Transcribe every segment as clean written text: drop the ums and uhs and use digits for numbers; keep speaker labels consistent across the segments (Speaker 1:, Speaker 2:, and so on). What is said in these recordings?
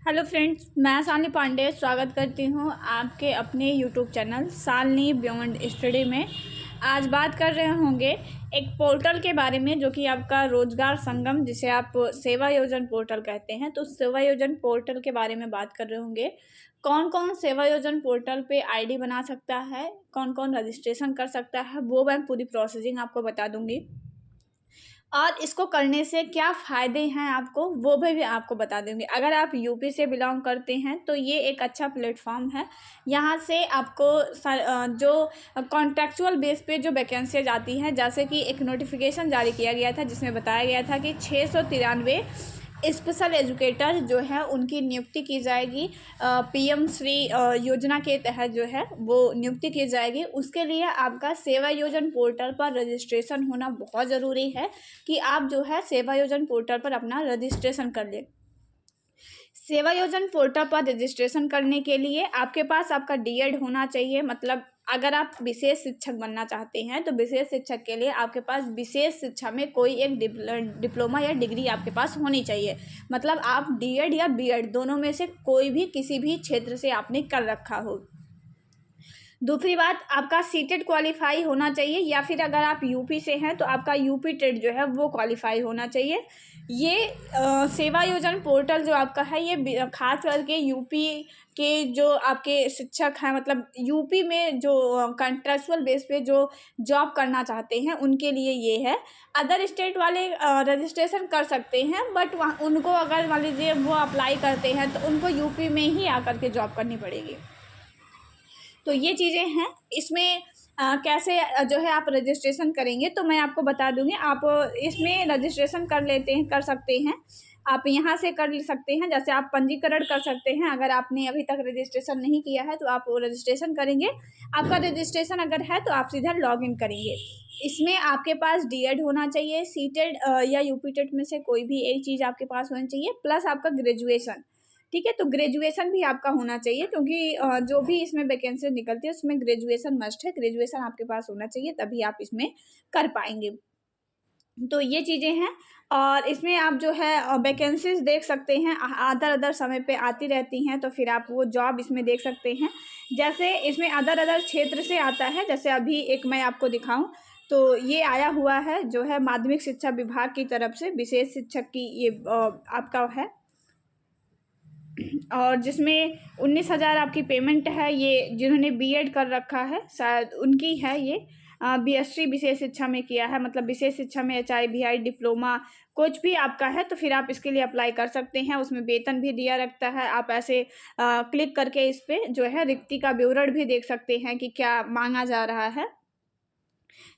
Speaker 1: Hello friends, मैं शालिनी पांडे स्वागत करती हूँ आपके अपने YouTube channel Shalini beyond study में। आज बात कर रहे होंगे एक पोर्टल के बारे में जो कि आपका रोजगार संगम, जिसे आप सेवा योजन पोर्टल कहते हैं। तो सेवा योजन पोर्टल के बारे में बात कर रहे होंगे। कौन कौन सेवा योजन पोर्टल पे आईडी बना सकता है, कौन कौन रजिस्ट्रेशन कर सकता है, वो मैं पूरी प्रोसेसिंग आपको बता दूंगी। और इसको करने से क्या फ़ायदे हैं आपको, वो भी आपको बता देंगे। अगर आप यूपी से बिलोंग करते हैं तो ये एक अच्छा प्लेटफॉर्म है। यहाँ से आपको जो कॉन्ट्रेक्चुअल बेस पे जो वैकेंसीज आती हैं, जैसे कि एक नोटिफिकेशन जारी किया गया था जिसमें बताया गया था कि 693 स्पेशल एजुकेटर जो है उनकी नियुक्ति की जाएगी। पीएम श्री योजना के तहत जो है वो नियुक्ति की जाएगी। उसके लिए आपका सेवा योजन पोर्टल पर रजिस्ट्रेशन होना बहुत ज़रूरी है कि आप जो है सेवा योजन पोर्टल पर अपना रजिस्ट्रेशन कर लें। सेवा योजन पोर्टल पर रजिस्ट्रेशन करने के लिए आपके पास आपका डीएड होना चाहिए। मतलब अगर आप विशेष शिक्षक बनना चाहते हैं तो विशेष शिक्षक के लिए आपके पास विशेष शिक्षा में कोई एक डिप्लोमा या डिग्री आपके पास होनी चाहिए। मतलब आप डीएड या बीएड दोनों में से कोई भी किसी भी क्षेत्र से आपने कर रखा हो। दूसरी बात, आपका सीटेट क्वालिफाई होना चाहिए, या फिर अगर आप यूपी से हैं तो आपका यूपी टेट जो है वो क्वालिफाई होना चाहिए। ये सेवा योजन पोर्टल जो आपका है ये खास करके यूपी के जो आपके शिक्षक हैं, मतलब यूपी में जो कॉन्ट्रेक्चुअल बेस पे जो जॉब करना चाहते हैं उनके लिए ये है। अदर स्टेट वाले रजिस्ट्रेशन कर सकते हैं, बट वहाँ उनको अगर मान लीजिए वो अप्लाई करते हैं तो उनको यूपी में ही आकर के जॉब करनी पड़ेगी। तो ये चीज़ें हैं। इसमें कैसे जो है आप रजिस्ट्रेशन करेंगे तो मैं आपको बता दूंगी। आप इसमें रजिस्ट्रेशन कर सकते हैं। आप यहाँ से कर सकते हैं, जैसे आप पंजीकरण कर सकते हैं। अगर आपने अभी तक रजिस्ट्रेशन नहीं किया है तो आप रजिस्ट्रेशन करेंगे। आपका रजिस्ट्रेशन अगर है तो आप सीधा लॉगिन करेंगे। इसमें आपके पास डीएड होना चाहिए, सीटेड या यूपी टेट में से कोई भी एक चीज़ आपके पास होनी चाहिए, प्लस आपका ग्रेजुएशन। ठीक है, तो ग्रेजुएशन भी आपका होना चाहिए, क्योंकि जो भी इसमें वैकेंसी निकलती है उसमें ग्रेजुएशन मस्ट है। ग्रेजुएशन आपके पास होना चाहिए, तभी आप इसमें कर पाएंगे। तो ये चीज़ें हैं। और इसमें आप जो है वैकेंसीज देख सकते हैं, अदर अदर समय पे आती रहती हैं, तो फिर आप वो जॉब इसमें देख सकते हैं। जैसे इसमें अदर अदर क्षेत्र से आता है, जैसे अभी एक मैं आपको दिखाऊं तो ये आया हुआ है जो है माध्यमिक शिक्षा विभाग की तरफ से विशेष शिक्षक की ये आपका है, और जिसमें 19,000 आपकी पेमेंट है। ये जिन्होंने बीएड कर रखा है शायद उनकी है ये। बीएससी विशेष शिक्षा में किया है, मतलब विशेष शिक्षा में HIVI डिप्लोमा कुछ भी आपका है तो फिर आप इसके लिए अप्लाई कर सकते हैं। उसमें वेतन भी दिया रखता है। आप ऐसे क्लिक करके इस पर जो है रिक्ति का विवरण भी देख सकते हैं कि क्या मांगा जा रहा है।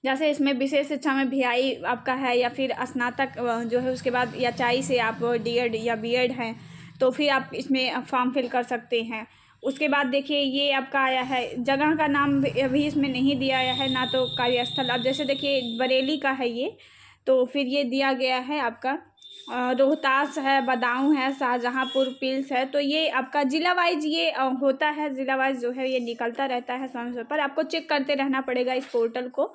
Speaker 1: जैसे इसमें विशेष शिक्षा में VI आपका है, या फिर स्नातक जो है उसके बाद या चाई से आप डीएड या बीएड हैं तो फिर आप इसमें फॉर्म फिल कर सकते हैं। उसके बाद देखिए ये आपका आया है, जगह का नाम अभी इसमें नहीं दिया गया है, ना तो कार्यस्थल। अब जैसे देखिए बरेली का है ये, तो फिर ये दिया गया है आपका रोहतास है, बदायूं है, शाहजहांपुर, पिल्स है। तो ये आपका जिला वाइज ये होता है, जिला वाइज जो है ये निकलता रहता है समय समय पर। आपको चेक करते रहना पड़ेगा इस पोर्टल को।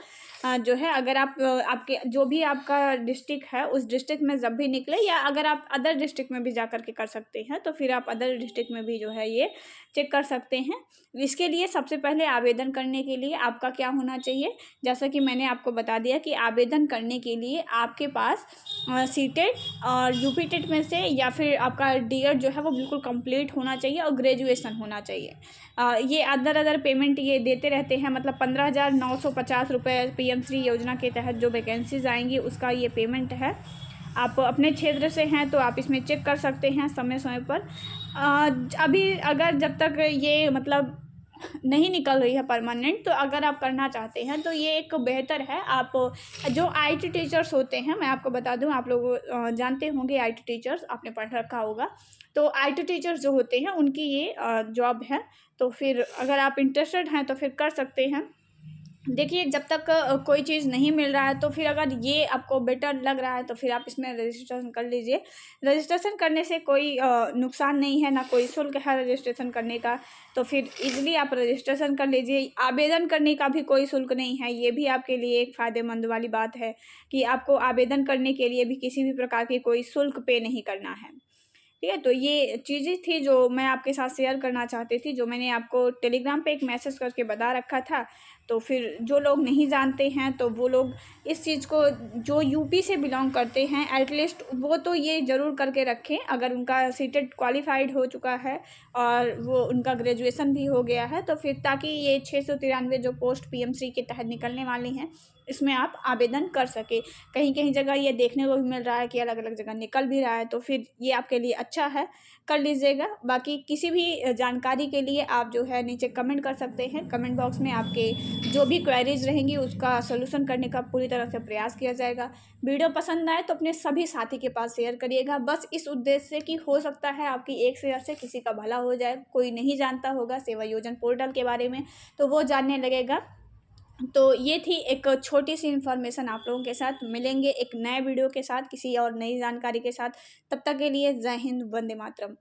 Speaker 1: जो है अगर आप आपके जो भी आपका डिस्ट्रिक्ट है उस डिस्ट्रिक्ट में जब भी निकले, या अगर आप अदर डिस्ट्रिक्ट में भी जा कर के कर सकते हैं तो फिर आप अदर डिस्ट्रिक्ट में भी जो है ये चेक कर सकते हैं। इसके लिए सबसे पहले आवेदन करने के लिए आपका क्या होना चाहिए, जैसा कि मैंने आपको बता दिया कि आवेदन करने के लिए आपके पास सीटेट और यूपी टेट में से, या फिर आपका डीएड जो है वो बिल्कुल कंप्लीट होना चाहिए और ग्रेजुएशन होना चाहिए। ये अदर अदर पेमेंट ये देते रहते हैं, मतलब 15,950 रुपये पीएम श्री योजना के तहत जो वैकेंसीज आएंगी उसका ये पेमेंट है। आप अपने क्षेत्र से हैं तो आप इसमें चेक कर सकते हैं समय समय पर। अभी अगर जब तक ये मतलब नहीं निकल रही है परमानेंट, तो अगर आप करना चाहते हैं तो ये एक बेहतर है। आप जो IT टीचर्स होते हैं, मैं आपको बता दूं, आप लोग जानते होंगे IT टीचर्स, आपने पढ़ रखा होगा। तो IT टीचर्स जो होते हैं उनकी ये जॉब है। तो फिर अगर आप इंटरेस्टेड हैं तो फिर कर सकते हैं। देखिए जब तक कोई चीज़ नहीं मिल रहा है तो फिर अगर ये आपको बेटर लग रहा है तो फिर आप इसमें रजिस्ट्रेशन कर लीजिए। रजिस्ट्रेशन करने से कोई नुकसान नहीं है, ना कोई शुल्क है रजिस्ट्रेशन करने का। तो फिर इजीली आप रजिस्ट्रेशन कर लीजिए। आवेदन करने का भी कोई शुल्क नहीं है, ये भी आपके लिए एक फ़ायदेमंद वाली बात है कि आपको आवेदन करने के लिए भी किसी भी प्रकार की कोई शुल्क पे नहीं करना है। ठीक है? तो ये चीज़ें थी जो मैं आपके साथ शेयर करना चाहती थी, जो मैंने आपको टेलीग्राम पे एक मैसेज करके बता रखा था। तो फिर जो लोग नहीं जानते हैं तो वो लोग इस चीज़ को, जो यूपी से बिलॉन्ग करते हैं एटलीस्ट वो तो ये ज़रूर करके रखें, अगर उनका सीटेट क्वालिफ़ाइड हो चुका है और वो उनका ग्रेजुएशन भी हो गया है, तो फिर ताकि ये 693 जो पोस्ट पीएमसी के तहत निकलने वाली हैं, इसमें आप आवेदन कर सकें। कहीं-कहीं जगह ये देखने को भी मिल रहा है कि अलग-अलग जगह निकल भी रहा है, तो फिर ये आपके लिए अच्छा है, कर लीजिएगा। बाकी किसी भी जानकारी के लिए आप जो है नीचे कमेंट कर सकते हैं। कमेंट बॉक्स में आपके जो भी क्वेरीज़ रहेंगी उसका सॉल्यूशन करने का पूरी तरह से प्रयास किया जाएगा। वीडियो पसंद आए तो अपने सभी साथी के पास शेयर करिएगा, बस इस उद्देश्य से कि हो सकता है आपकी एक शेयर से किसी का भला हो जाए। कोई नहीं जानता होगा सेवा योजन पोर्टल के बारे में, तो वो जानने लगेगा। तो ये थी एक छोटी-सी इन्फॉर्मेशन आप लोगों के साथ। मिलेंगे एक नए वीडियो के साथ, किसी और नई जानकारी के साथ। तब तक के लिए जय हिंद, वंदे मातरम।